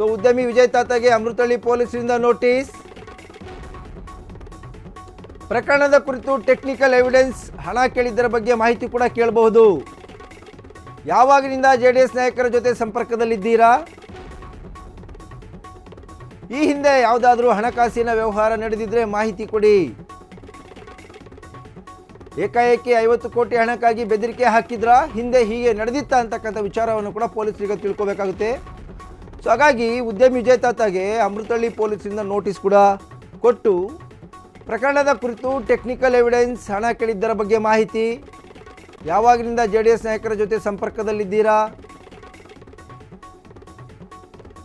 So ಉದ್ಯಮಿ ವಿಜಯ್ ತಾತಾಗೆ ಅಮೃತಹಳ್ಳಿ ಪೊಲೀಸರಿಂದ notice. ಪ್ರಕರಣದ ಕುರಿತು ಟೆಕ್ನಿಕಲ್ ಎವಿಡೆನ್ಸ್, ಹಣ ಕೇಳಿದ್ದರ ಬಗ್ಗೆ ಮಾಹಿತಿ ಕೂಡ ಕೇಳಬಹುದು. ಯಾವಾಗಿನಿಂದ ಜೆಡಿಎಸ್ ನಾಯಕರ ಜೊತೆ ಸಂಪರ್ಕದಲ್ಲಿದ್ದೀರಾ? ಈ ಹಿಂದೆ ಯಾವುದಾದ್ರೂ ಹಣಕಾಸಿನ ವ್ಯವಹಾರ ನಡೆದಿದ್ರೆ ಮಾಹಿತಿ ಕೊಡಿ. ಏಕಾಏಕಿ 50 ಕೋಟಿ ಹಣಕ್ಕಾಗಿ ಬೆದರಿಕೆ ಹಾಕಿದ್ರಾ? ಹಿಂದೆ ಹೀಗೆ ನಡೆದಿತ್ತಾ ಅಂತಕ್ಕಂಥ ವಿಚಾರವನ್ನು ಕೂಡ ಪೊಲೀಸರಿಗೆ ತಿಳ್ಕೋಬೇಕಾಗುತ್ತೆ. ಸೊ ಹಾಗಾಗಿ ಉದ್ಯಮಿ ವಿಜಯ್ ತಾತಾಗೆ ಅಮೃತಹಳ್ಳಿ ಪೊಲೀಸರಿಂದ ನೋಟಿಸ್ ಕೂಡ ಕೊಟ್ಟು ಪ್ರಕರಣದ ಕುರಿತು ಟೆಕ್ನಿಕಲ್ ಎವಿಡೆನ್ಸ್, ಹಣ ಕೇಳಿದ್ದರ ಬಗ್ಗೆ ಮಾಹಿತಿ, ಯಾವಾಗಿನಿಂದ ಜೆಡಿಎಸ್ ನಾಯಕರ ಜೊತೆ ಸಂಪರ್ಕದಲ್ಲಿದ್ದೀರಾ?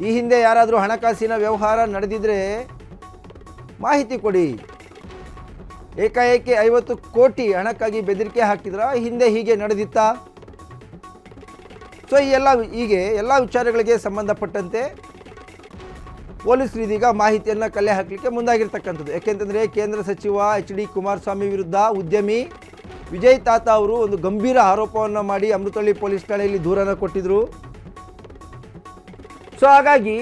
ಈ ಹಿಂದೆ ಯಾರಾದರೂ ಹಣಕಾಸಿನ ವ್ಯವಹಾರ ನಡೆದಿದ್ರೆ ಮಾಹಿತಿ ಕೊಡಿ. ಏಕಾಏಕಿ 50 ಕೋಟಿ ಹಣಕ್ಕಾಗಿ ಬೆದರಿಕೆ ಹಾಕಿದ್ರಾ? ಹಿಂದೆ ಹೀಗೆ ನಡೆದಿತ್ತಾ? ಸೊ ಈ ಎಲ್ಲ ವಿಚಾರಗಳಿಗೆ ಸಂಬಂಧಪಟ್ಟಂತೆ ಪೊಲೀಸರು ಇದೀಗ ಮಾಹಿತಿಯನ್ನು ಕಲೆ ಹಾಕಲಿಕ್ಕೆ ಮುಂದಾಗಿರ್ತಕ್ಕಂಥದ್ದು. ಯಾಕೆಂತಂದರೆ ಕೇಂದ್ರ ಸಚಿವ HD ಕುಮಾರಸ್ವಾಮಿ ವಿರುದ್ಧ ಉದ್ಯಮಿ ವಿಜಯ್ ತಾತಾ ಅವರು ಒಂದು ಗಂಭೀರ ಆರೋಪವನ್ನು ಮಾಡಿ ಅಮೃತಹಳ್ಳಿ ಪೊಲೀಸ್ ಠಾಣೆಯಲ್ಲಿ ದೂರನ್ನು ಕೊಟ್ಟಿದ್ದರು. ಸೊ ಹಾಗಾಗಿ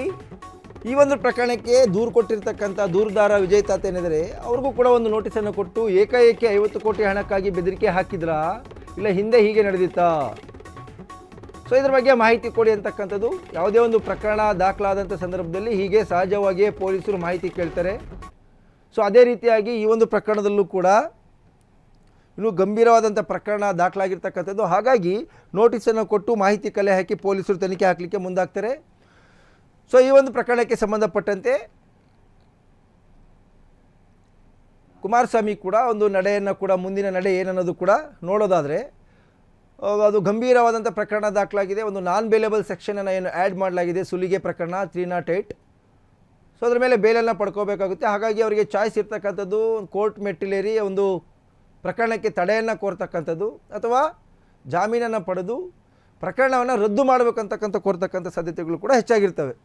ಈ ಒಂದು ಪ್ರಕರಣಕ್ಕೆ ದೂರು ಕೊಟ್ಟಿರ್ತಕ್ಕಂಥ ದೂರುದಾರ ವಿಜಯ್ ತಾತ ಏನಿದ್ದಾರೆ ಅವ್ರಿಗೂ ಕೂಡ ಒಂದು ನೋಟಿಸನ್ನು ಕೊಟ್ಟು ಏಕಾಏಕಿ 50 ಕೋಟಿ ಹಣಕ್ಕಾಗಿ ಬೆದರಿಕೆ ಹಾಕಿದ್ರಾ, ಇಲ್ಲ ಹಿಂದೆ ಹೀಗೆ ನಡೆದಿತ್ತಾ? ಸೊ ಇದ್ರ ಬಗ್ಗೆ ಮಾಹಿತಿ ಕೊಡಿ ಅಂತಕ್ಕಂಥದ್ದು. ಯಾವುದೇ ಒಂದು ಪ್ರಕರಣ ದಾಖಲಾದಂಥ ಸಂದರ್ಭದಲ್ಲಿ ಹೀಗೆ ಸಹಜವಾಗಿಯೇ ಪೊಲೀಸರು ಮಾಹಿತಿ ಕೇಳ್ತಾರೆ. ಸೊ ಅದೇ ರೀತಿಯಾಗಿ ಈ ಒಂದು ಪ್ರಕರಣದಲ್ಲೂ ಕೂಡ ಇನ್ನೂ ಗಂಭೀರವಾದಂಥ ಪ್ರಕರಣ ದಾಖಲಾಗಿರ್ತಕ್ಕಂಥದ್ದು. ಹಾಗಾಗಿ ನೋಟಿಸನ್ನು ಕೊಟ್ಟು ಮಾಹಿತಿ ಕಲೆ ಹಾಕಿ ಪೊಲೀಸರು ತನಿಖೆ ಹಾಕಲಿಕ್ಕೆ ಮುಂದಾಗ್ತಾರೆ. ಸೊ ಈ ಒಂದು ಪ್ರಕರಣಕ್ಕೆ ಸಂಬಂಧಪಟ್ಟಂತೆ ಕುಮಾರಸ್ವಾಮಿ ಕೂಡ ಒಂದು ನಡೆಯನ್ನು ಕೂಡ, ಮುಂದಿನ ನಡೆ ಏನನ್ನೋದು ಕೂಡ ನೋಡೋದಾದರೆ ಅದು ಗಂಭೀರವಾದಂಥ ಪ್ರಕರಣ ದಾಖಲಾಗಿದೆ. ಒಂದು ನಾನ್ ಬೇಲೇಬಲ್ ಸೆಕ್ಷನನ್ನು ಏನು ಆ್ಯಡ್ ಮಾಡಲಾಗಿದೆ, ಸುಲಿಗೆ ಪ್ರಕರಣ 308. ಸೊ ಅದರ ಮೇಲೆ ಬೇಲನ್ನು ಪಡ್ಕೋಬೇಕಾಗುತ್ತೆ. ಹಾಗಾಗಿ ಅವರಿಗೆ ಚಾಯ್ಸ್ ಇರ್ತಕ್ಕಂಥದ್ದು ಕೋರ್ಟ್ ಮೆಟ್ಟಿಲೇರಿ ಒಂದು ಪ್ರಕರಣಕ್ಕೆ ತಡೆಯನ್ನು ಕೋರ್ತಕ್ಕಂಥದ್ದು ಅಥವಾ ಜಾಮೀನನ್ನು ಪಡೆದು ಪ್ರಕರಣವನ್ನು ರದ್ದು ಮಾಡಬೇಕಂತಕ್ಕಂಥ ಕೋರ್ತಕ್ಕಂಥ ಸಾಧ್ಯತೆಗಳು ಕೂಡ ಹೆಚ್ಚಾಗಿರ್ತವೆ.